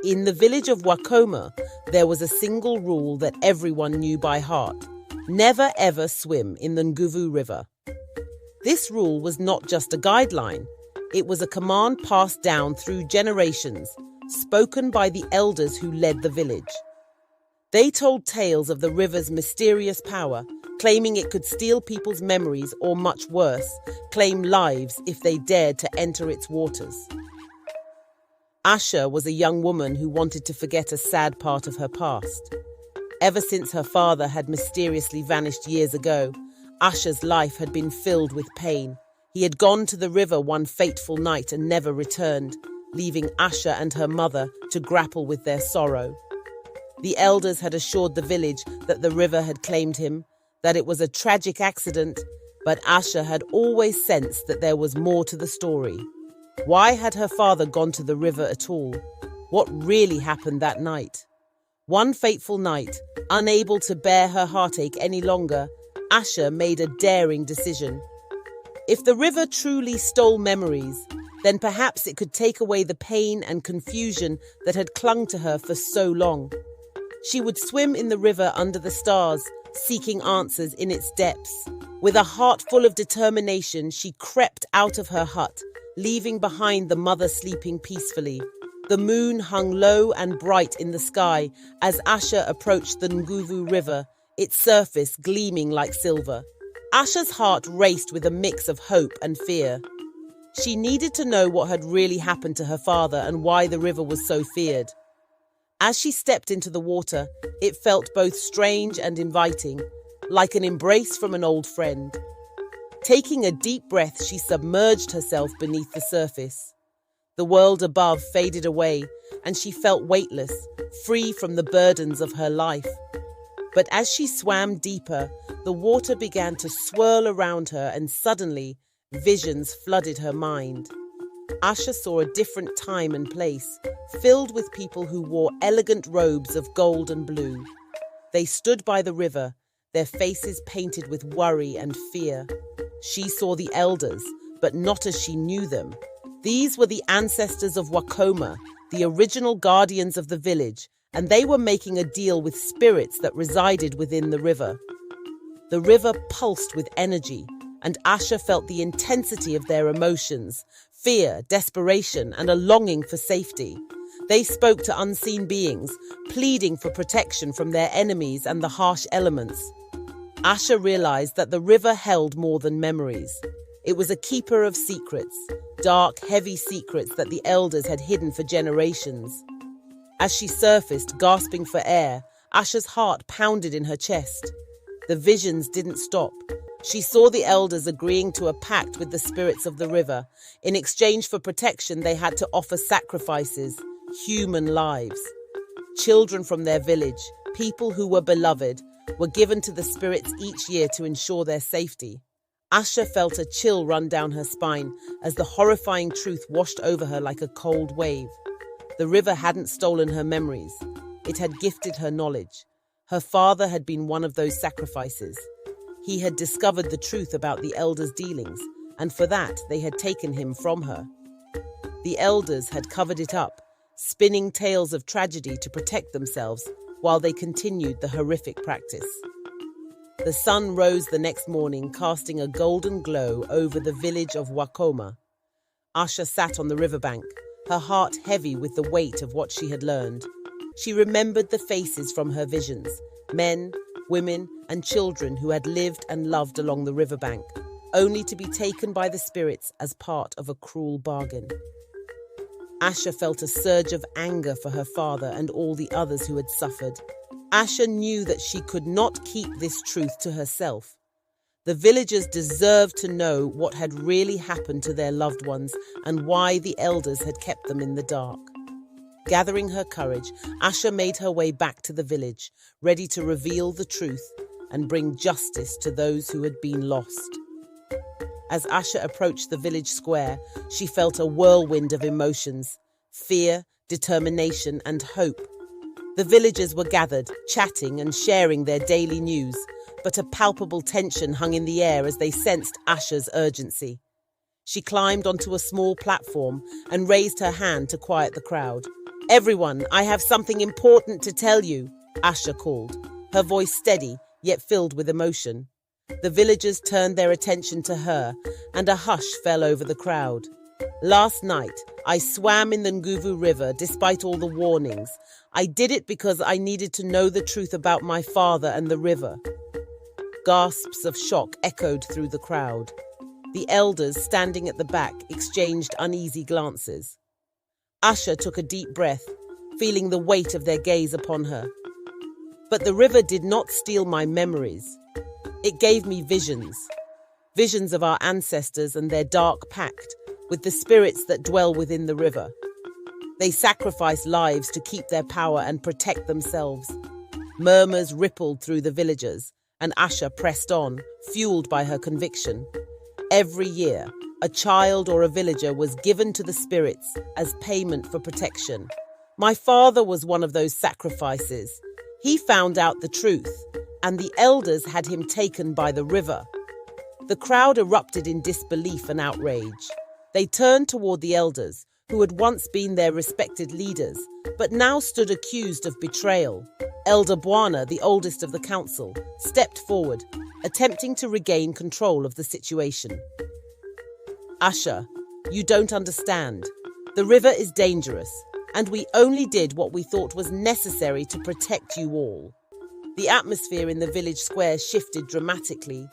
In the village of Wakoma, there was a single rule that everyone knew by heart: never ever swim in the Nguvu River. This rule was not just a guideline, it was a command passed down through generations, spoken by the elders who led the village. They told tales of the river's mysterious power, claiming it could steal people's memories or, much worse, claim lives if they dared to enter its waters. Asha was a young woman who wanted to forget a sad part of her past. Ever since her father had mysteriously vanished years ago, Asha's life had been filled with pain. He had gone to the river one fateful night and never returned, leaving Asha and her mother to grapple with their sorrow. The elders had assured the village that the river had claimed him, that it was a tragic accident, but Asha had always sensed that there was more to the story. Why had her father gone to the river at all? What really happened that night? One fateful night, unable to bear her heartache any longer, Asha made a daring decision. If the river truly stole memories, then perhaps it could take away the pain and confusion that had clung to her for so long. She would swim in the river under the stars, seeking answers in its depths. With a heart full of determination, she crept out of her hut, leaving behind the mother sleeping peacefully. The moon hung low and bright in the sky as Asha approached the Nguvu River, its surface gleaming like silver. Asha's heart raced with a mix of hope and fear. She needed to know what had really happened to her father and why the river was so feared. As she stepped into the water, it felt both strange and inviting, like an embrace from an old friend. Taking a deep breath, she submerged herself beneath the surface. The world above faded away, and she felt weightless, free from the burdens of her life. But as she swam deeper, the water began to swirl around her, and suddenly, visions flooded her mind. Asha saw a different time and place, filled with people who wore elegant robes of gold and blue. They stood by the river, their faces painted with worry and fear. She saw the elders, but not as she knew them. These were the ancestors of Wakoma, the original guardians of the village, and they were making a deal with spirits that resided within the river. The river pulsed with energy, and Asha felt the intensity of their emotions: fear, desperation, and a longing for safety. They spoke to unseen beings, pleading for protection from their enemies and the harsh elements. Asha realized that the river held more than memories. It was a keeper of secrets, dark, heavy secrets that the elders had hidden for generations. As she surfaced, gasping for air, Asha's heart pounded in her chest. The visions didn't stop. She saw the elders agreeing to a pact with the spirits of the river. In exchange for protection, they had to offer sacrifices, human lives. Children from their village, people who were beloved, were given to the spirits each year to ensure their safety. Asha felt a chill run down her spine as the horrifying truth washed over her like a cold wave. The river hadn't stolen her memories. It had gifted her knowledge. Her father had been one of those sacrifices. He had discovered the truth about the elders' dealings, and for that they had taken him from her. The elders had covered it up, spinning tales of tragedy to protect themselves while they continued the horrific practice. The sun rose the next morning, casting a golden glow over the village of Wakoma. Asha sat on the riverbank, her heart heavy with the weight of what she had learned. She remembered the faces from her visions, men, women, and children who had lived and loved along the riverbank, only to be taken by the spirits as part of a cruel bargain. Asha felt a surge of anger for her father and all the others who had suffered. Asha knew that she could not keep this truth to herself. The villagers deserved to know what had really happened to their loved ones and why the elders had kept them in the dark. Gathering her courage, Asha made her way back to the village, ready to reveal the truth and bring justice to those who had been lost. As Asha approached the village square, she felt a whirlwind of emotions: fear, determination, and hope. The villagers were gathered, chatting and sharing their daily news, but a palpable tension hung in the air as they sensed Asha's urgency. She climbed onto a small platform and raised her hand to quiet the crowd. "Everyone, I have something important to tell you," Asha called, her voice steady yet filled with emotion. The villagers turned their attention to her, and a hush fell over the crowd. "Last night, I swam in the Nguvu River despite all the warnings. I did it because I needed to know the truth about my father and the river." Gasps of shock echoed through the crowd. The elders standing at the back exchanged uneasy glances. Asha took a deep breath, feeling the weight of their gaze upon her. "But the river did not steal my memories. It gave me visions. Visions of our ancestors and their dark pact with the spirits that dwell within the river. They sacrificed lives to keep their power and protect themselves." Murmurs rippled through the villagers, and Asha pressed on, fueled by her conviction. Every year, a child or a villager was given to the spirits as payment for protection. My father was one of those sacrifices. He found out the truth, and the elders had him taken by the river. The crowd erupted in disbelief and outrage. They turned toward the elders, who had once been their respected leaders, but now stood accused of betrayal. Elder Bwana, the oldest of the council, stepped forward, attempting to regain control of the situation. "Asha, you don't understand. The river is dangerous, and we only did what we thought was necessary to protect you all." The atmosphere in the village square shifted dramatically.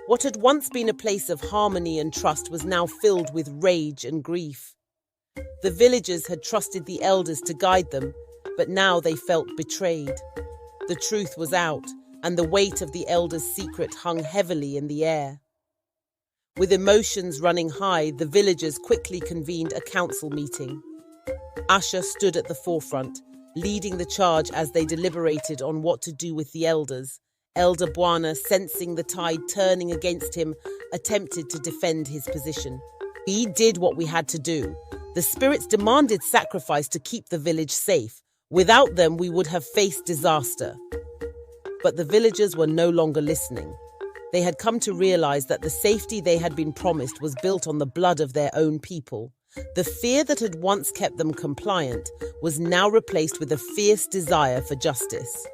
What had once been a place of harmony and trust was now filled with rage and grief. The villagers had trusted the elders to guide them, but now they felt betrayed. The truth was out, and the weight of the elders' secret hung heavily in the air. With emotions running high, the villagers quickly convened a council meeting. Asha stood at the forefront, leading the charge as they deliberated on what to do with the elders. Elder Bwana, sensing the tide turning against him, attempted to defend his position. "We did what we had to do. The spirits demanded sacrifice to keep the village safe. Without them, we would have faced disaster." But the villagers were no longer listening. They had come to realize that the safety they had been promised was built on the blood of their own people. The fear that had once kept them compliant was now replaced with a fierce desire for justice.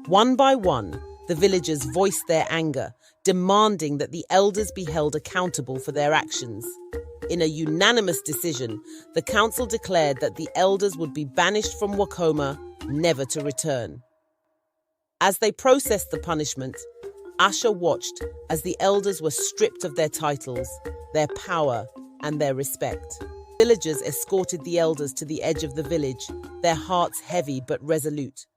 One by one, the villagers voiced their anger, demanding that the elders be held accountable for their actions. In a unanimous decision, the council declared that the elders would be banished from Wakoma, never to return. As they processed the punishment, Asha watched as the elders were stripped of their titles, their power, and their respect. Villagers escorted the elders to the edge of the village, their hearts heavy but resolute.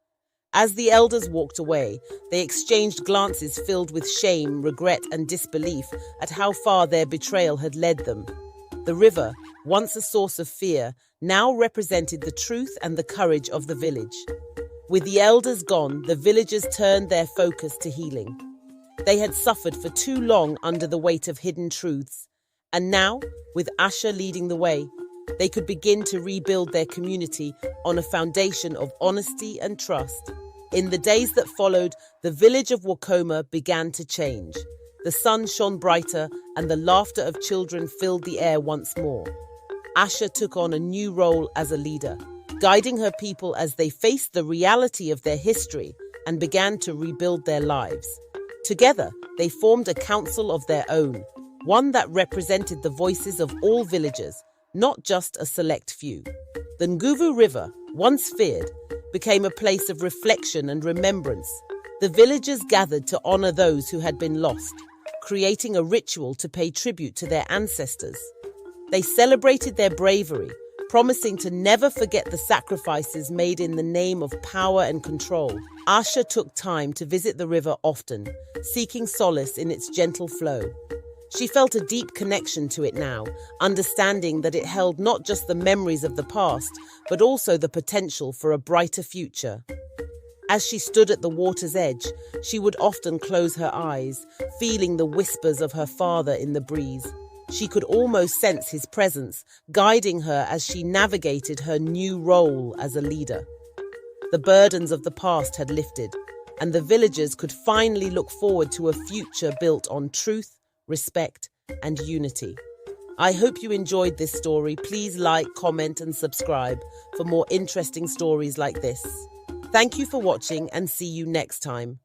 As the elders walked away, they exchanged glances filled with shame, regret, and disbelief at how far their betrayal had led them. The river, once a source of fear, now represented the truth and the courage of the village. With the elders gone, the villagers turned their focus to healing. They had suffered for too long under the weight of hidden truths, and now, with Asha leading the way, they could begin to rebuild their community on a foundation of honesty and trust. In the days that followed, the village of Wakoma began to change. The sun shone brighter, and the laughter of children filled the air once more. Asha took on a new role as a leader, guiding her people as they faced the reality of their history and began to rebuild their lives. Together, they formed a council of their own, one that represented the voices of all villagers, not just a select few. The Nguvu River, once feared, became a place of reflection and remembrance. The villagers gathered to honor those who had been lost, creating a ritual to pay tribute to their ancestors. They celebrated their bravery, promising to never forget the sacrifices made in the name of power and control. Asha took time to visit the river often, seeking solace in its gentle flow. She felt a deep connection to it now, understanding that it held not just the memories of the past, but also the potential for a brighter future. As she stood at the water's edge, she would often close her eyes, feeling the whispers of her father in the breeze. She could almost sense his presence, guiding her as she navigated her new role as a leader. The burdens of the past had lifted, and the villagers could finally look forward to a future built on truth, respect, and unity. I hope you enjoyed this story. Please like, comment, and subscribe for more interesting stories like this. Thank you for watching and see you next time.